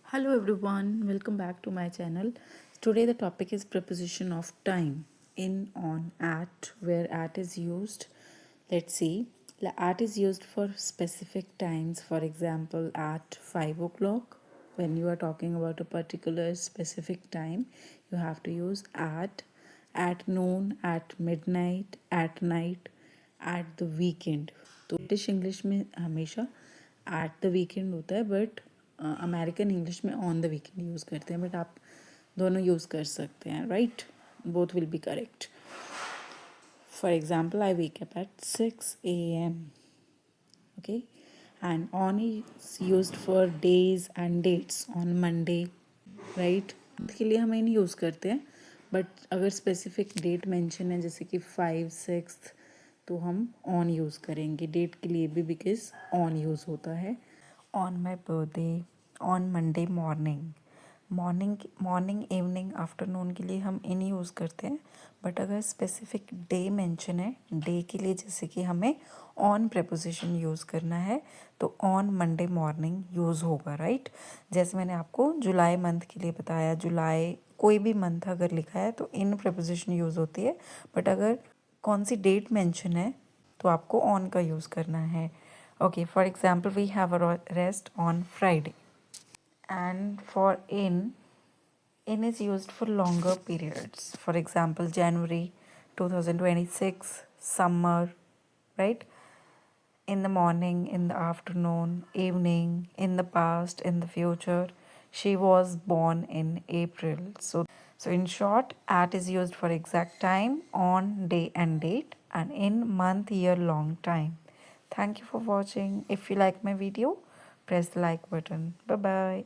Hello everyone, welcome back to my channel. Today the topic is preposition of time in, on, at, where at is used. Let's see. At is used for specific times, for example, at 5 o'clock. When you are talking about a particular specific time, you have to use at noon, at midnight, at night, at the weekend. तो British English में हमेशा at the weekend होता है, but American English में on the weekend use करते हैं, but आप दोनों यूज़ कर सकते हैं, right? Both will be correct. For example, I wake up at 6 a.m. Okay, and on is used for days and dates. On Monday, right? के लिए हम नहीं यूज़ करते हैं, बट अगर स्पेसिफिक डेट मेंशन है जैसे कि 5, 6, तो हम ऑन यूज़ करेंगे डेट के लिए भी, बिकॉज ऑन यूज़ होता है. On my birthday, on Monday morning. Morning evening afternoon के लिए हम इन यूज़ करते हैं, बट अगर स्पेसिफिक डे मेंशन है डे के लिए, जैसे कि हमें ऑन प्रेपोजिशन यूज़ करना है, तो ऑन मंडे मॉर्निंग यूज़ होगा, राइट? जैसे मैंने आपको जुलाई मंथ के लिए बताया, जुलाई कोई भी मंथ अगर लिखा है तो इन प्रेपोजिशन यूज़ होती है, बट अगर कौन सी डेट मेंशन है तो आपको ऑन का यूज़ करना है. Okay, for example we have a rest on Friday. And for in is used for longer periods. For example, January 2026, summer, right? In the morning, in the afternoon, evening, in the past, in the future. She was born in April. So in short, at is used for exact time, on, day and date, and in month, year, long time. Thank you for watching. If you like my video, press the like button. Bye bye.